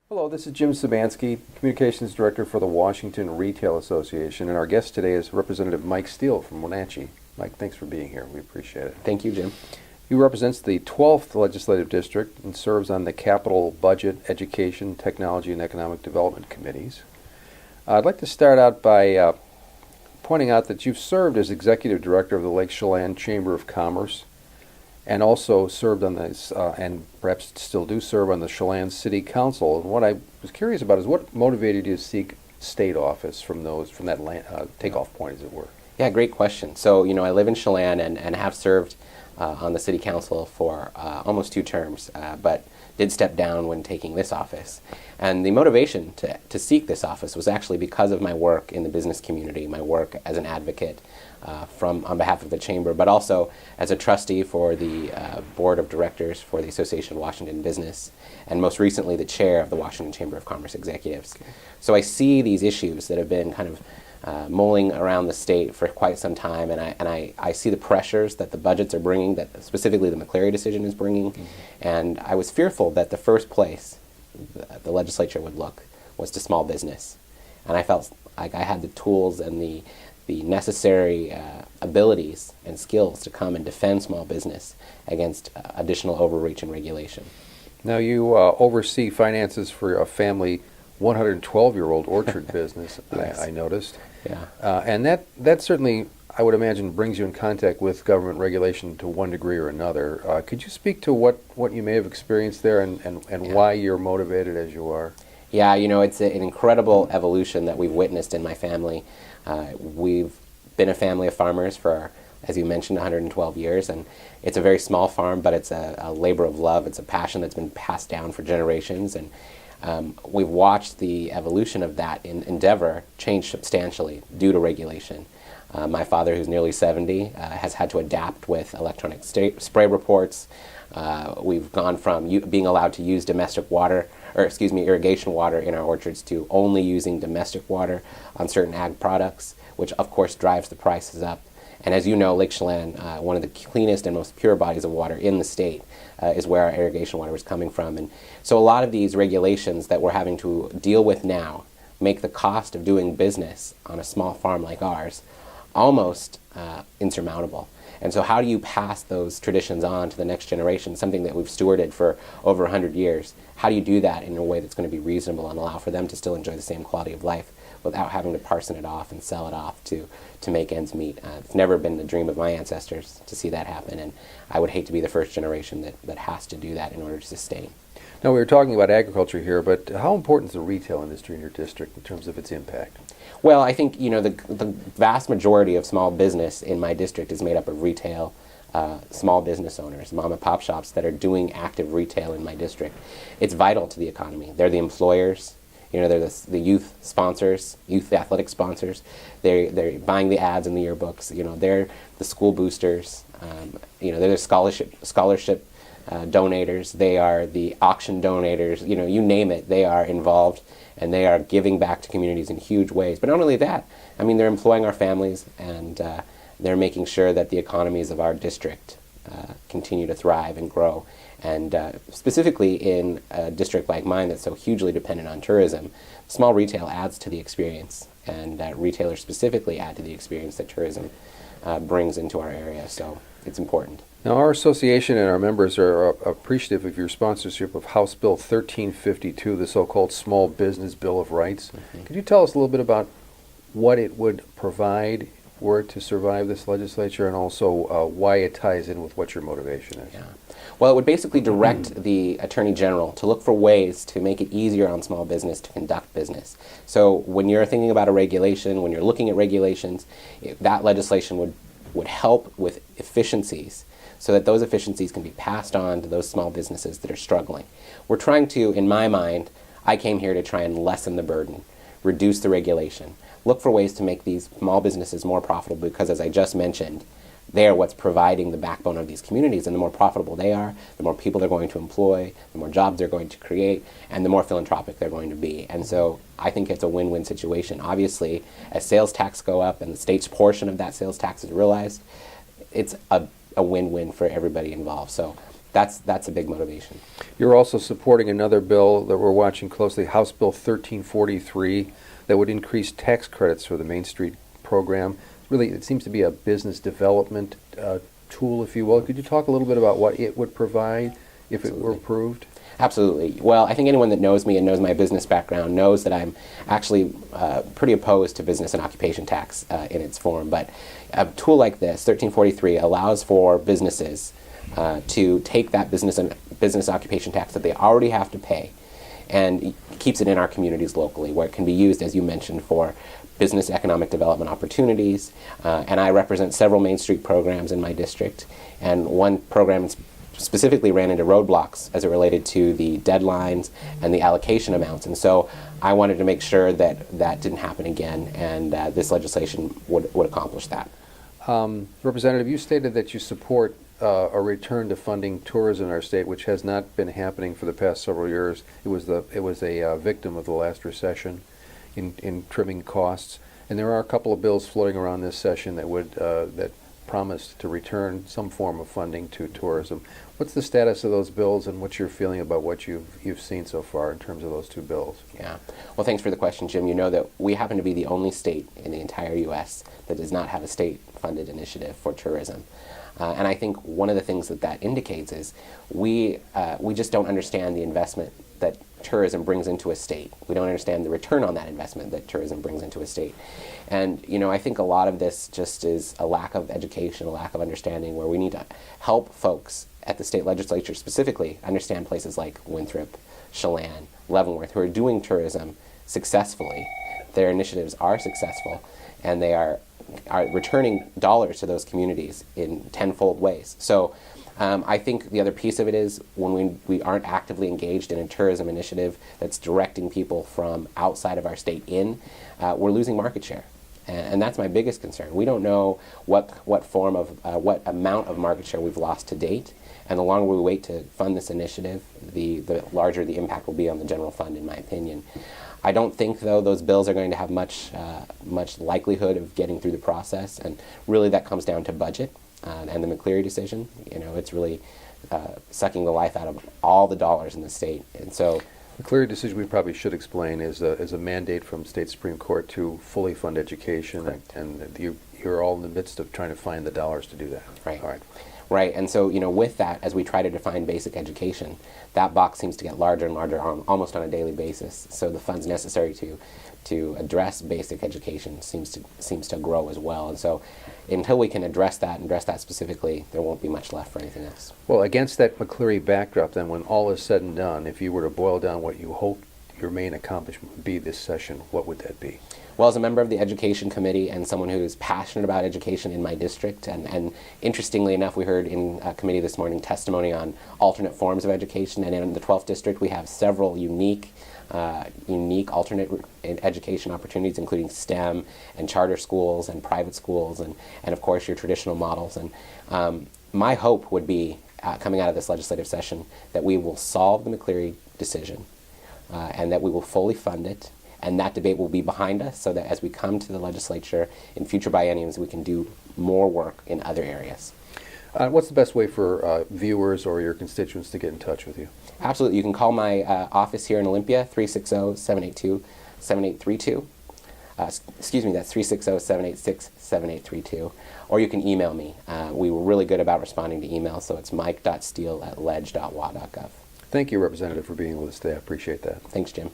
Hello, this is Jim Szymanski, Communications Director for the Washington Retail Association, and our guest today is Representative Mike Steele from Wenatchee. Mike, thanks for being here. We appreciate it. Thank you, Jim. He represents the 12th Legislative District and serves on the Capital, Budget, Education, Technology, and Economic Development Committees. I'd like to start out by pointing out that you've served as Executive Director of the Lake Chelan Chamber of Commerce and also served on this, and perhaps still do serve on the Chelan City Council. And what I was curious about is what motivated you to seek state office from that takeoff point, as it were? Yeah, great question. So, I live in Chelan and have served on the City Council for almost 2 terms, but did step down when taking this office. And the motivation to seek this office was actually because of my work in the business community, my work as an advocate on behalf of the Chamber, but also as a trustee for the Board of Directors for the Association of Washington Business, and most recently the chair of the Washington Chamber of Commerce Executives. Okay. So I see these issues that have been kind of mulling around the state for quite some time, and I see the pressures that the budgets are bringing, that specifically the McCleary decision is bringing, and I was fearful that the first place the legislature would look was to small business. And I felt like I had the tools and the necessary abilities and skills to come and defend small business against additional overreach and regulation. Now you oversee finances for a family 112-year-old orchard business, yes. I noticed. Yeah. And that certainly, I would imagine, brings you in contact with government regulation to one degree or another. Could you speak to what you may have experienced there and why you're motivated as you are? Yeah, it's an incredible evolution that we've witnessed in my family. We've been a family of farmers for, as you mentioned, 112 years, and it's a very small farm, but it's a labor of love. It's a passion that's been passed down for generations, and we've watched the evolution of that endeavor change substantially due to regulation. My father, who's nearly 70, has had to adapt with electronic spray reports. We've gone from being allowed to use irrigation water in our orchards to only using domestic water on certain ag products, which of course drives the prices up. And as you know, Lake Chelan, one of the cleanest and most pure bodies of water in the state, is where our irrigation water is coming from. And so a lot of these regulations that we're having to deal with now make the cost of doing business on a small farm like ours almost insurmountable. And so how do you pass those traditions on to the next generation, something that we've stewarded for over 100 years? How do you do that in a way that's going to be reasonable and allow for them to still enjoy the same quality of life without having to parson it off and sell it off to make ends meet? It's never been the dream of my ancestors to see that happen, and I would hate to be the first generation that has to do that in order to sustain. Now, we were talking about agriculture here, but how important is the retail industry in your district in terms of its impact? Well, I think the vast majority of small business in my district is made up of retail, small business owners, mom and pop shops that are doing active retail in my district. It's vital to the economy. They're the employers. They're the youth sponsors, youth athletic sponsors. They're buying the ads in the yearbooks. They're the school boosters. They're the scholarship donators. They are the auction donators. You name it, they are involved, and they are giving back to communities in huge ways. But not only that, they're employing our families, and they're making sure that the economies of our district continue to thrive and grow. And specifically in a district like mine that's so hugely dependent on tourism, small retail adds to the experience, and retailers specifically add to the experience that tourism brings into our area. So it's important. Now, our association and our members are appreciative of your sponsorship of House Bill 1352, the so-called Small Business Bill of Rights. Mm-hmm. Could you tell us a little bit about what it would provide were it to survive this legislature, and also why it ties in with what your motivation is? Yeah. Well, it would basically direct the Attorney General to look for ways to make it easier on small business to conduct business. So when you're thinking about a regulation, when you're looking at regulations, that legislation would help with efficiencies, so that those efficiencies can be passed on to those small businesses that are struggling. We're trying to, in my mind, I came here to try and lessen the burden, reduce the regulation, look for ways to make these small businesses more profitable, because as I just mentioned, they're what's providing the backbone of these communities, and the more profitable they are, the more people they're going to employ, the more jobs they're going to create, and the more philanthropic they're going to be. And so I think it's a win-win situation. Obviously, as sales tax go up and the state's portion of that sales tax is realized, it's a win-win for everybody involved. So that's a big motivation. You're also supporting another bill that we're watching closely, House Bill 1343, that would increase tax credits for the Main Street program. Really, it seems to be a business development tool, if you will. Could you talk a little bit about what it would provide if it were approved? Absolutely. Well, I think anyone that knows me and knows my business background knows that I'm actually pretty opposed to business and occupation tax in its form. But a tool like this, 1343, allows for businesses to take that business occupation tax that they already have to pay and keeps it in our communities locally, where it can be used, as you mentioned, for business economic development opportunities. And I represent several Main Street programs in my district, and one program specifically ran into roadblocks as it related to the deadlines and the allocation amounts. And so I wanted to make sure that that didn't happen again, and this legislation would accomplish that. Representative, you stated that you support a return to funding tourism in our state, which has not been happening for the past several years. It was a victim of the last recession in trimming costs, and there are a couple of bills floating around this session that promised to return some form of funding to tourism. What's the status of those bills, and what's your feeling about what you've seen so far in terms of those two bills? Yeah. Well, thanks for the question, Jim. You know that we happen to be the only state in the entire U.S. that does not have a state-funded initiative for tourism. And I think one of the things that indicates is we just don't understand the investment that tourism brings into a state. We don't understand the return on that investment that tourism brings into a state. And, you know, I think a lot of this just is a lack of education, a lack of understanding, where we need to help folks at the state legislature specifically understand places like Winthrop, Chelan, Leavenworth, who are doing tourism successfully. Their initiatives are successful, and they are returning dollars to those communities in tenfold ways. So I think the other piece of it is when we aren't actively engaged in a tourism initiative that's directing people from outside of our state in, we're losing market share. And that's my biggest concern. We don't know what amount of market share we've lost to date. And the longer we wait to fund this initiative, the larger the impact will be on the general fund, in my opinion. I don't think, though, those bills are going to have much likelihood of getting through the process, and really that comes down to budget and the McCleary decision. You know, it's really sucking the life out of all the dollars in the state, and so. The McCleary decision, we probably should explain, is a mandate from the state Supreme Court to fully fund education, and you're all in the midst of trying to find the dollars to do that. Right. All right. Right, and so, you know, with that, as we try to define basic education, that box seems to get larger and larger almost on a daily basis. So the funds necessary to address basic education seems to grow as well. And so until we can address that specifically, there won't be much left for anything else. Well, against that McCleary backdrop, then, when all is said and done, if you were to boil down what you hope your main accomplishment would be this session, what would that be? Well, as a member of the Education Committee and someone who is passionate about education in my district, and interestingly enough, we heard in committee this morning testimony on alternate forms of education, and in the 12th District we have several unique alternate education opportunities, including STEM and charter schools and private schools and of course your traditional models. And my hope would be, coming out of this legislative session, that we will solve the McCleary decision and that we will fully fund it. And that debate will be behind us, so that as we come to the legislature in future bienniums, we can do more work in other areas. What's the best way for viewers or your constituents to get in touch with you? Absolutely. You can call my office here in Olympia, 360-782-7832. Excuse me, that's 360-786-7832. Or you can email me. We were really good about responding to email, so it's mike.steele@ledge.wa.gov. Thank you, Representative, for being with us today. I appreciate that. Thanks, Jim.